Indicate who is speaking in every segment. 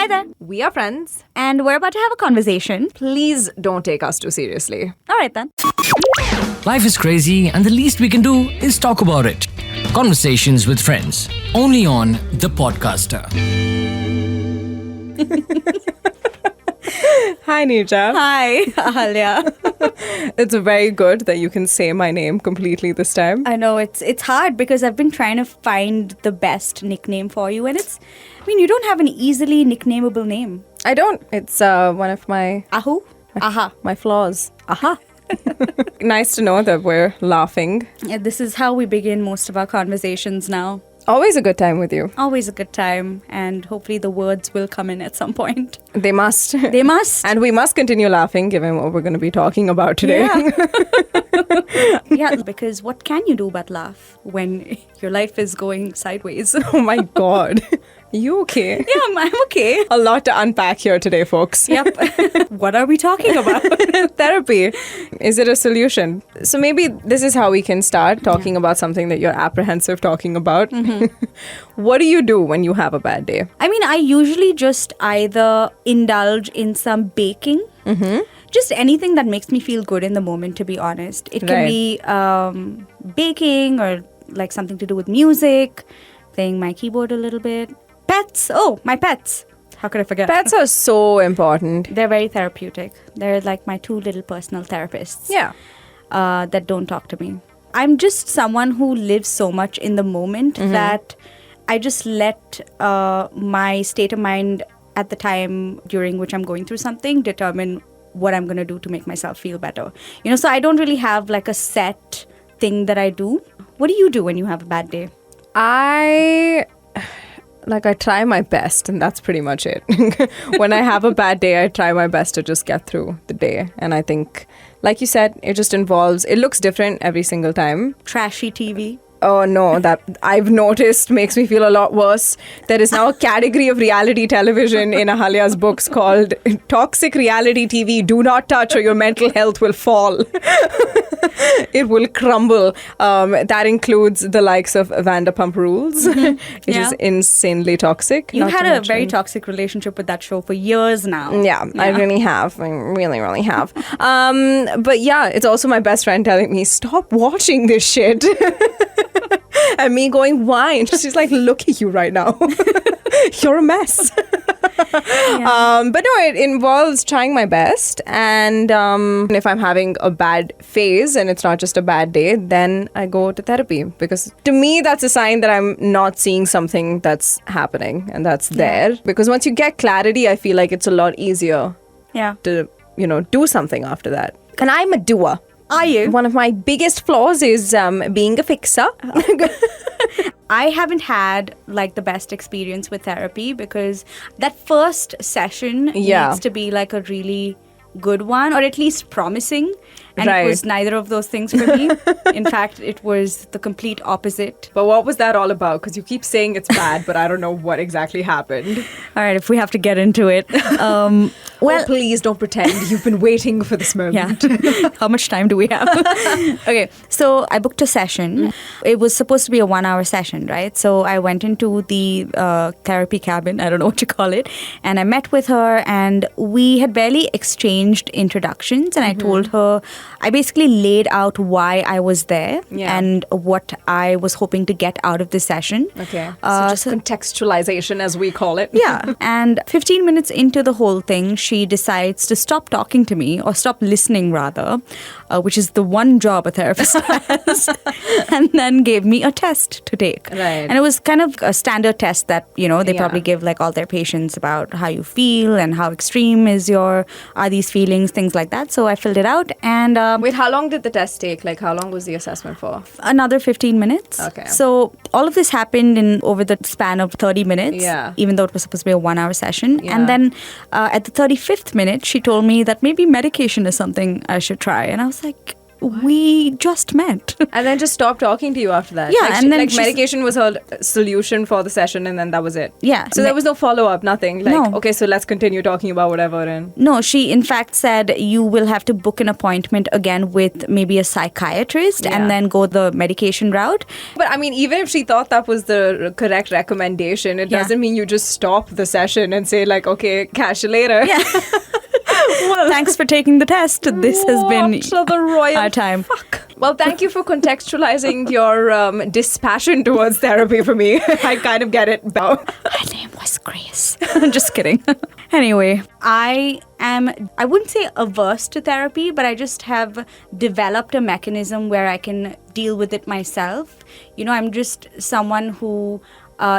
Speaker 1: there.
Speaker 2: We are friends.
Speaker 1: And we're about to have a conversation.
Speaker 2: Please don't take us too seriously.
Speaker 1: All right, then.
Speaker 3: Life is crazy, and the least we can do is talk about it. Conversations with friends. Only on The Podcaster.
Speaker 2: Hi, Neerja.
Speaker 1: Hi, Ahalya.
Speaker 2: It's very good that you can say my name completely this time.
Speaker 1: I know it's hard because I've been trying to find the best nickname for you, and you don't have an easily nicknameable name.
Speaker 2: I don't. It's one of my...
Speaker 1: Ahu? Aha.
Speaker 2: My flaws. Aha. Nice to know that we're laughing.
Speaker 1: Yeah, this is how we begin most of our conversations now.
Speaker 2: Always a good time with you.
Speaker 1: Always a good time, and hopefully the words will come in at some point.
Speaker 2: They must.
Speaker 1: They must.
Speaker 2: And we must continue laughing given what we're going to be talking about today.
Speaker 1: Yeah. Yeah, because what can you do but laugh when your life is going sideways?
Speaker 2: Oh my God. You okay?
Speaker 1: Yeah, I'm okay.
Speaker 2: A lot to unpack here today, folks.
Speaker 1: Yep. What are we talking about?
Speaker 2: Therapy. Is it a solution? So maybe this is how we can start talking about something that you're apprehensive talking about. Mm-hmm. What do you do when you have a bad day?
Speaker 1: I usually just either indulge in some baking. Mm-hmm. Just anything that makes me feel good in the moment, to be honest. It can be baking or like something to do with music, playing my keyboard a little bit. Pets. Oh, my pets. How could I forget?
Speaker 2: Pets are so important.
Speaker 1: They're very therapeutic. They're like my two little personal therapists.
Speaker 2: Yeah.
Speaker 1: That don't talk to me. I'm just someone who lives so much in the moment that I just let my state of mind at the time during which I'm going through something determine what I'm going to do to make myself feel better. So I don't really have like a set thing that I do. What do you do when you have a bad day?
Speaker 2: I try my best, and that's pretty much it. When I have a bad day, I try my best to just get through the day. And I think, like you said, it looks different every single time.
Speaker 1: Trashy TV.
Speaker 2: Oh no, that I've noticed makes me feel a lot worse. There is now a category of reality television in Ahalya's books called Toxic Reality TV. Do not touch or your mental health will fall. It will crumble. That includes the likes of Vanderpump Rules, which is insanely toxic.
Speaker 1: You had a very toxic relationship with that show for years now.
Speaker 2: Yeah, I really have. I really, really have. But yeah, it's also my best friend telling me, stop watching this shit. And me going, why? And she's like, look at you right now. You're a mess.
Speaker 1: Yeah.
Speaker 2: But no, it involves trying my best. And if I'm having a bad phase and it's not just a bad day, then I go to therapy. Because to me, that's a sign that I'm not seeing something that's happening and that's there. Because once you get clarity, I feel like it's a lot easier to, do something after that. And I'm a doer.
Speaker 1: Are you?
Speaker 2: One of my biggest flaws is being a fixer.
Speaker 1: I haven't had like the best experience with therapy because that first session needs to be like a really good one, or at least promising. And it was neither of those things for me. In fact, it was the complete opposite.
Speaker 2: But what was that all about? Because you keep saying it's bad, but I don't know what exactly happened.
Speaker 1: All right, if we have to get into it.
Speaker 2: Well, please don't pretend. You've been waiting for this moment.
Speaker 1: Yeah. How much time do we have? Okay, so I booked a session. It was supposed to be a 1-hour session, right? So I went into the therapy cabin, I don't know what you call it, and I met with her, and we had barely exchanged introductions, and I told her, I basically laid out why I was there and what I was hoping to get out of the session.
Speaker 2: Okay. So contextualization, as we call it.
Speaker 1: Yeah. And 15 minutes into the whole thing, she decides to stop talking to me, or stop listening rather, which is the one job a therapist has, and then gave me a test to take.
Speaker 2: Right.
Speaker 1: And it was kind of a standard test that, they probably give like all their patients about how you feel and how extreme are these feelings, things like that. So I filled it out. And
Speaker 2: wait, how long did the test take? Like, how long was the assessment for?
Speaker 1: Another 15 minutes.
Speaker 2: Okay.
Speaker 1: So all of this happened over the span of 30 minutes, even though it was supposed to be a 1-hour session. Yeah. And then at the 35th minute, she told me that maybe medication is something I should try. And I was like, we just met.
Speaker 2: And then just stopped talking to you after that.
Speaker 1: Yeah, and then
Speaker 2: like
Speaker 1: she's-
Speaker 2: medication was her solution for the session, and then that was it.
Speaker 1: Yeah.
Speaker 2: So there was no follow up, nothing. Like,
Speaker 1: No.
Speaker 2: okay, so let's continue talking about whatever. And
Speaker 1: No, she in fact said you will have to book an appointment again with maybe a psychiatrist
Speaker 2: Yeah.
Speaker 1: and then go the medication route.
Speaker 2: but I mean, even if she thought that was the correct recommendation, it
Speaker 1: Yeah.
Speaker 2: doesn't mean you just stop the session and say like, okay, catch you later.
Speaker 1: Yeah. Well, thanks for taking the test. This has been
Speaker 2: What the royal
Speaker 1: our time.
Speaker 2: fuck. Well, thank you for contextualizing your dispassion towards therapy for me. I kind of get it now.
Speaker 1: Her name was Grace. Just kidding. Anyway, I wouldn't say averse to therapy, but I just have developed a mechanism where I can deal with it myself. You know, I'm just someone who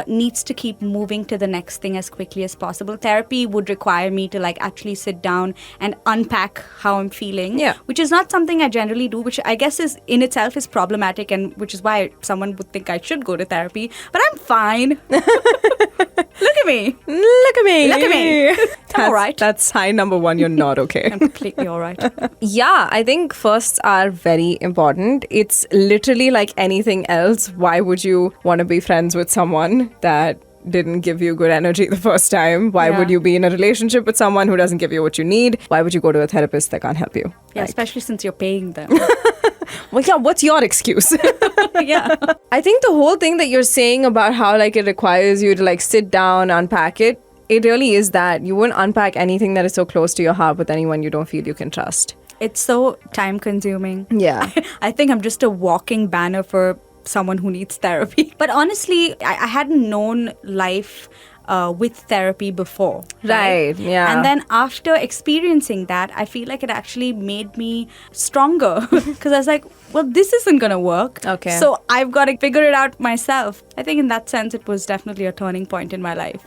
Speaker 1: needs to keep moving to the next thing as quickly as possible. Therapy would require me to like actually sit down and unpack how I'm feeling,
Speaker 2: Yeah.
Speaker 1: which is not something I generally do, which I guess is in itself is problematic, and which is why someone would think I should go to therapy. But I'm fine. Look at me.
Speaker 2: Look at me.
Speaker 1: Look at me. I'm all right.
Speaker 2: That's sign number one. You're not okay.
Speaker 1: I'm completely all right.
Speaker 2: Yeah, I think firsts are very important. It's literally like anything else. Why would you want to be friends with someone that didn't give you good energy the first time? Why
Speaker 1: Yeah.
Speaker 2: would you be in a relationship with someone who doesn't give you what you need? Why would you go to a therapist that can't help you?
Speaker 1: Yeah,
Speaker 2: Like,
Speaker 1: especially since you're paying them.
Speaker 2: well, yeah, what's your excuse?
Speaker 1: Yeah.
Speaker 2: I think the whole thing that you're saying about how like it requires you to like sit down, unpack it, it really is that. You wouldn't unpack anything that is so close to your heart with anyone you don't feel you can trust.
Speaker 1: It's so time consuming.
Speaker 2: Yeah.
Speaker 1: I think I'm just a walking banner for someone who needs therapy. But honestly, I hadn't known life with therapy before.
Speaker 2: Right, yeah.
Speaker 1: And then after experiencing that, I feel like it actually made me stronger because I was like, well, this isn't going to work.
Speaker 2: Okay.
Speaker 1: So I've got to figure it out myself. I think in that sense, it was definitely a turning point in my life.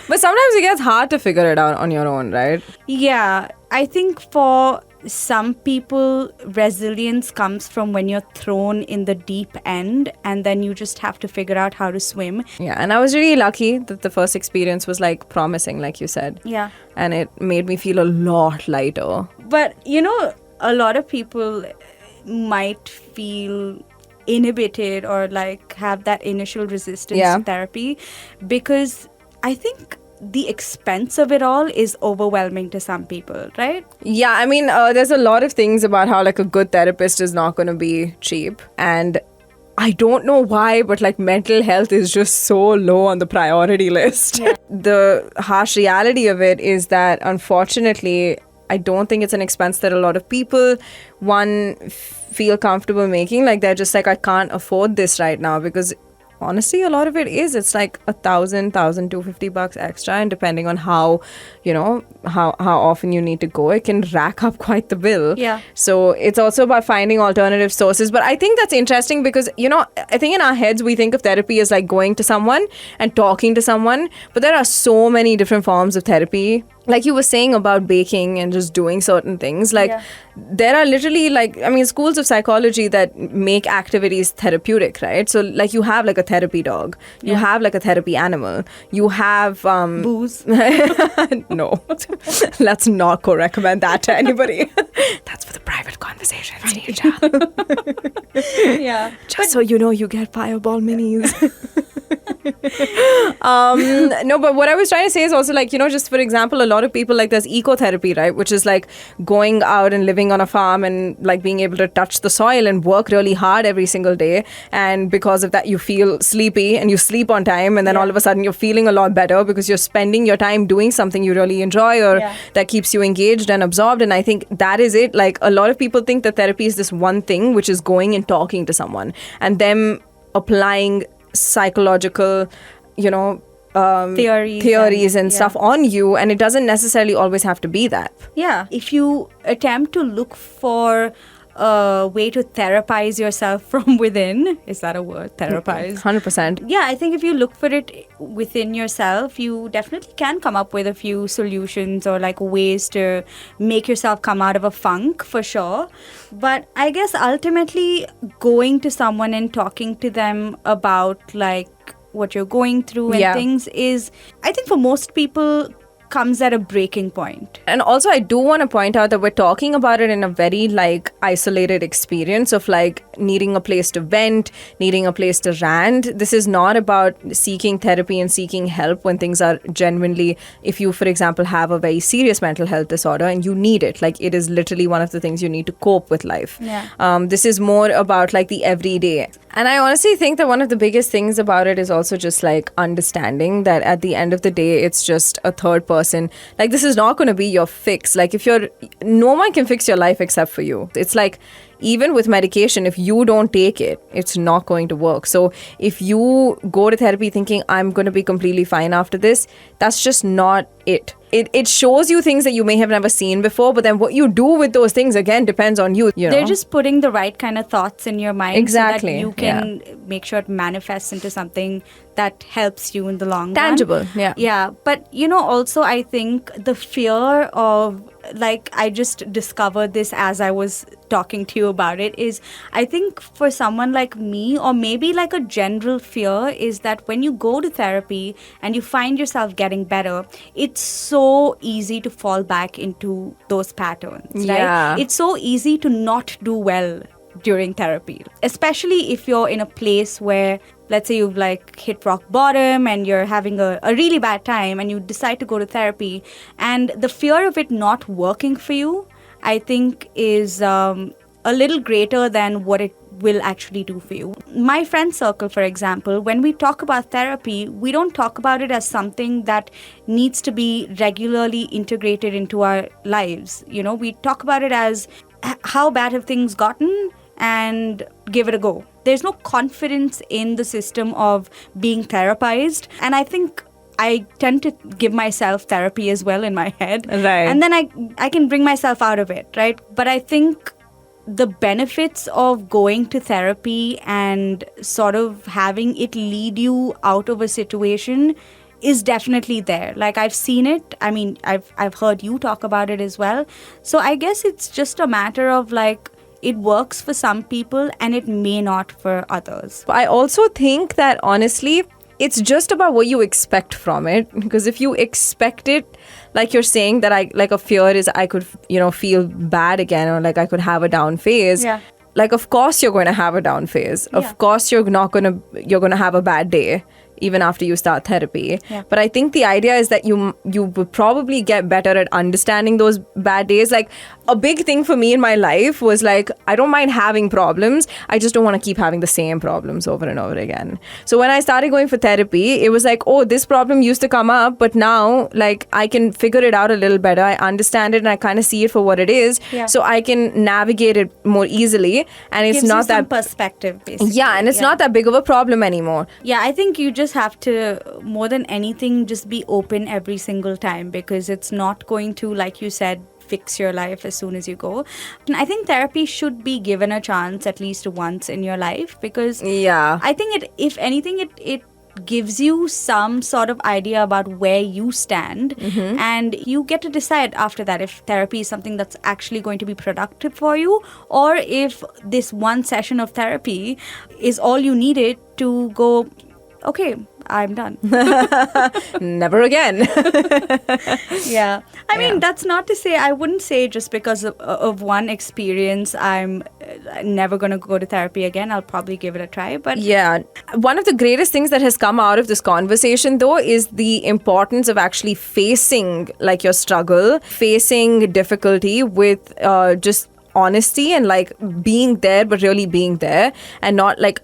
Speaker 2: But sometimes it gets hard to figure it out on your own, right?
Speaker 1: Yeah, I think for some people, resilience comes from when you're thrown in the deep end and then you just have to figure out how to swim.
Speaker 2: Yeah, and I was really lucky that the first experience was like promising, like you said.
Speaker 1: Yeah.
Speaker 2: And it made me feel a lot lighter.
Speaker 1: But, you know, a lot of people might feel inhibited or like have that initial resistance
Speaker 2: Yeah.
Speaker 1: to therapy because I think the expense of it all is overwhelming to some people, right?
Speaker 2: Yeah, I mean, there's a lot of things about how like a good therapist is not going to be cheap. And I don't know why, but like mental health is just so low on the priority list.
Speaker 1: Yeah.
Speaker 2: The harsh reality of it is that unfortunately, I don't think it's an expense that a lot of people, feel comfortable making. Like they're just like, I can't afford this right now because honestly, a lot of it is. It's like $1,250 extra, and depending on how, you know, how often you need to go, it can rack up quite the bill.
Speaker 1: Yeah.
Speaker 2: So it's also about finding alternative sources. But I think that's interesting because, you know, I think in our heads we think of therapy as like going to someone and talking to someone, but there are so many different forms of therapy. Like you were saying about baking and just doing certain things, like
Speaker 1: Yeah.
Speaker 2: there are literally like, I mean, schools of psychology that make activities therapeutic, right? So like you have like a therapy dog, you
Speaker 1: Yeah.
Speaker 2: have like a therapy animal, you have
Speaker 1: Booze.
Speaker 2: no, let's not go recommend that to anybody. That's for the private conversations, Neerja.
Speaker 1: Yeah.
Speaker 2: Just so you know, you get fireball minis. No, but what I was trying to say is also like, you know, just for example, a lot of people like there's ecotherapy, right? Which is like going out and living on a farm and like being able to touch the soil and work really hard every single day. And because of that, you feel sleepy and you sleep on time. And then all of a sudden you're feeling a lot better because you're spending your time doing something you really enjoy or
Speaker 1: Yeah.
Speaker 2: that keeps you engaged and absorbed. And I think that is it. Like a lot of people think that therapy is this one thing, which is going and talking to someone and them applying psychological, you know,
Speaker 1: Theories
Speaker 2: and
Speaker 1: and-
Speaker 2: stuff on you, and it doesn't necessarily always have to be that.
Speaker 1: Yeah. If you attempt to look for a way to therapize yourself from within, is that a word? Therapize?
Speaker 2: 100%.
Speaker 1: Yeah, I think if you look for it within yourself, you definitely can come up with a few solutions or like ways to make yourself come out of a funk for sure. But I guess ultimately going to someone and talking to them about like what you're going through and
Speaker 2: Yeah.
Speaker 1: things is, I think for most people, comes at a breaking point.
Speaker 2: And also, I do want to point out that we're talking about it in a very like isolated experience of like needing a place to vent, needing a place to rant. This is not about seeking therapy and seeking help when things are genuinely, if you, for example, have a very serious mental health disorder and you need it, like it is literally one of the things you need to cope with life.
Speaker 1: Yeah.
Speaker 2: This is more about like the everyday. And I honestly think that one of the biggest things about it is also just like understanding that at the end of the day, it's just a third person. Like, this is not going to be your fix. Like, no one can fix your life except for you. It's like, even with medication, if you don't take it, it's not going to work. So if you go to therapy thinking I'm going to be completely fine after this, that's just not it. It shows you things that you may have never seen before, but then what you do with those things, again, depends on you.
Speaker 1: They're just putting the right kind of thoughts in your mind
Speaker 2: exactly.
Speaker 1: so that you can make sure it manifests into something that helps you in the long
Speaker 2: tangible
Speaker 1: run.
Speaker 2: Yeah.
Speaker 1: Yeah. But, also, I think the fear of, like, I just discovered this as I was talking to you about it, is I think for someone like me, or maybe like a general fear, is that when you go to therapy and you find yourself getting better, it's so easy to fall back into those patterns, right?
Speaker 2: Yeah.
Speaker 1: It's so easy to not do well during therapy, especially if you're in a place where, let's say, you've like hit rock bottom and you're having a really bad time and you decide to go to therapy, and the fear of it not working for you, I think, is a little greater than what it will actually do for you. My friend circle, for example, when we talk about therapy, we don't talk about it as something that needs to be regularly integrated into our lives. We talk about it as how bad have things gotten and give it a go. There's no confidence in the system of being therapized. And I think I tend to give myself therapy as well in my head.
Speaker 2: Right.
Speaker 1: And then I can bring myself out of it, right? But I think the benefits of going to therapy and sort of having it lead you out of a situation is definitely there. Like, I've seen it. I mean, I've heard you talk about it as well. So I guess it's just a matter of like, it works for some people and it may not for others.
Speaker 2: I also think that honestly, it's just about what you expect from it. Because if you expect it, like you're saying, that a fear is I could, feel bad again, or like I could have a down phase.
Speaker 1: Yeah.
Speaker 2: Like, of course you're going to have a down phase.
Speaker 1: Yeah.
Speaker 2: Of course you're going to have a bad day even after you start therapy.
Speaker 1: Yeah.
Speaker 2: But I think the idea is that you would probably get better at understanding those bad days. Like, a big thing for me in my life was like, I don't mind having problems. I just don't want to keep having the same problems over and over again. So when I started going for therapy, it was like, oh, this problem used to come up, but now like I can figure it out a little better. I understand it and I kind of see it for what it is.
Speaker 1: Yeah.
Speaker 2: So I can navigate it more easily. And it's
Speaker 1: Gives
Speaker 2: not
Speaker 1: you some
Speaker 2: that
Speaker 1: perspective, basically.
Speaker 2: yeah, and it's not that big of a problem anymore.
Speaker 1: Yeah, I think you just have to, more than anything, just be open every single time, because it's not going to, like you said, fix your life as soon as you go. And I think therapy should be given a chance at least once in your life, because
Speaker 2: Yeah.
Speaker 1: I think if anything, it gives you some sort of idea about where you stand, and you get to decide after that if therapy is something that's actually going to be productive for you, or if this one session of therapy is all you needed to go, okay, I'm done.
Speaker 2: Never again.
Speaker 1: Yeah. I mean, that's not to say, I wouldn't say just because of one experience, I'm never going to go to therapy again. I'll probably give it a try. But
Speaker 2: Yeah. One of the greatest things that has come out of this conversation, though, is the importance of actually facing like your struggle, facing difficulty with just honesty and like being there, but really being there, and not like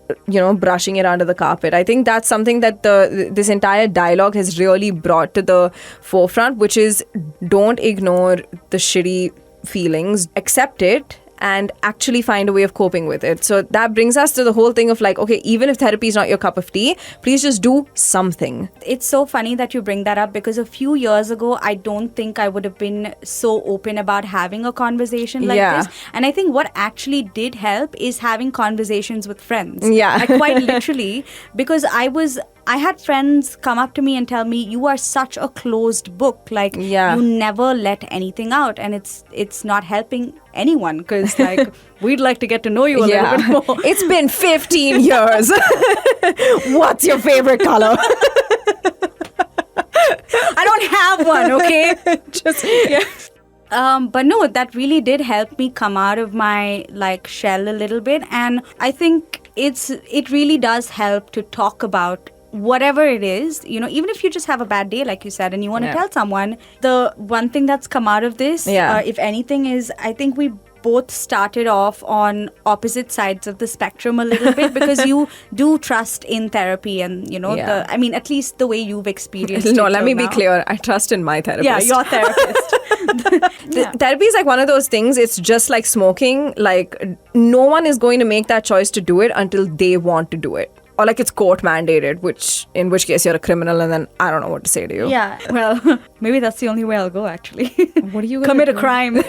Speaker 2: brushing it under the carpet. I think that's something that this entire dialogue has really brought to the forefront, which is don't ignore the shitty feelings, accept it, and actually find a way of coping with it. So that brings us to the whole thing of like, okay, even if therapy is not your cup of tea, please just do something.
Speaker 1: it's so funny that you bring that up, because a few years ago, I don't think I would have been so open about having a conversation like
Speaker 2: Yeah.
Speaker 1: this. And I think what actually did help is having conversations with friends.
Speaker 2: Yeah.
Speaker 1: Like, quite literally, because I had friends come up to me and tell me, you are such a closed book. Like,
Speaker 2: Yeah.
Speaker 1: you never let anything out. And it's not helping anyone, because like, we'd like to get to know you a little bit more.
Speaker 2: It's been 15 years. What's your favorite color?
Speaker 1: I don't have have one, okay?
Speaker 2: Yeah.
Speaker 1: But no, that really did help me come out of my like shell a little bit, and I think it really does help to talk about whatever it is, even if you just have a bad day, like you said, and you want to tell someone. The one thing that's come out of this, if anything, is I think we both started off on opposite sides of the spectrum a little bit, because you do trust in therapy, and at least the way you've experienced it.
Speaker 2: No, let me
Speaker 1: till
Speaker 2: be
Speaker 1: now.
Speaker 2: clear. I trust in my therapist.
Speaker 1: Yeah, your therapist.
Speaker 2: Therapy is like one of those things. It's just like smoking. Like, no one is going to make that choice to do it until they want to do it. Or like it's court mandated, in which case you're a criminal, and then I don't know what to say to you.
Speaker 1: Yeah, well, maybe that's the only way I'll go, actually.
Speaker 2: What are you gonna
Speaker 1: commit
Speaker 2: do?
Speaker 1: a crime?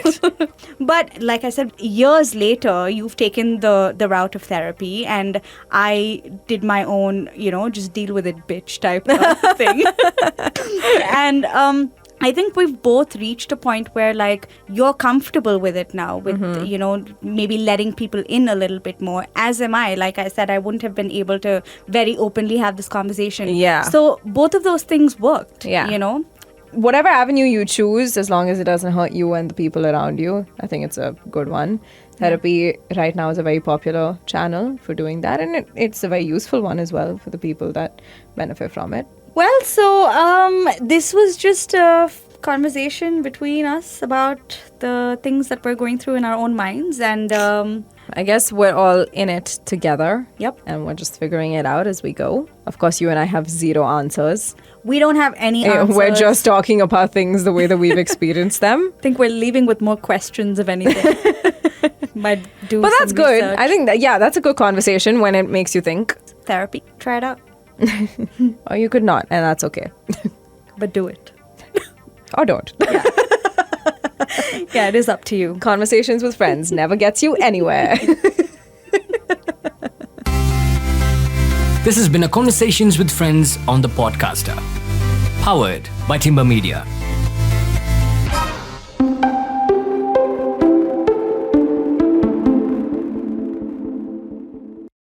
Speaker 1: But like I said, years later, you've taken the route of therapy, and I did my own, just deal with it, bitch type of thing. And I think we've both reached a point where like you're comfortable with it now, with maybe letting people in a little bit more, as am I. Like I said, I wouldn't have been able to very openly have this conversation.
Speaker 2: Yeah.
Speaker 1: So both of those things worked.
Speaker 2: Yeah. Whatever avenue you choose, as long as it doesn't hurt you and the people around you, I think it's a good one. Therapy right now is a very popular channel for doing that, and it's a very useful one as well for the people that benefit from it.
Speaker 1: Well, so this was just a conversation between us about the things that we're going through in our own minds, and
Speaker 2: I guess we're all in it together.
Speaker 1: Yep.
Speaker 2: And we're just figuring it out as we go. Of course, you and I have zero answers.
Speaker 1: we don't have any answers.
Speaker 2: We're just talking about things the way that we've experienced them.
Speaker 1: I think we're leaving with more questions, if anything. Might do
Speaker 2: But that's
Speaker 1: some
Speaker 2: good.
Speaker 1: research.
Speaker 2: I think that, that's a good conversation when it makes you think.
Speaker 1: Therapy. Try it out.
Speaker 2: Or you could not, and that's okay.
Speaker 1: But do it.
Speaker 2: Or don't.
Speaker 1: Yeah, it is up to you.
Speaker 2: Conversations with friends never gets you anywhere.
Speaker 3: This has been a Conversations with Friends on the Podcaster, powered by Timber Media.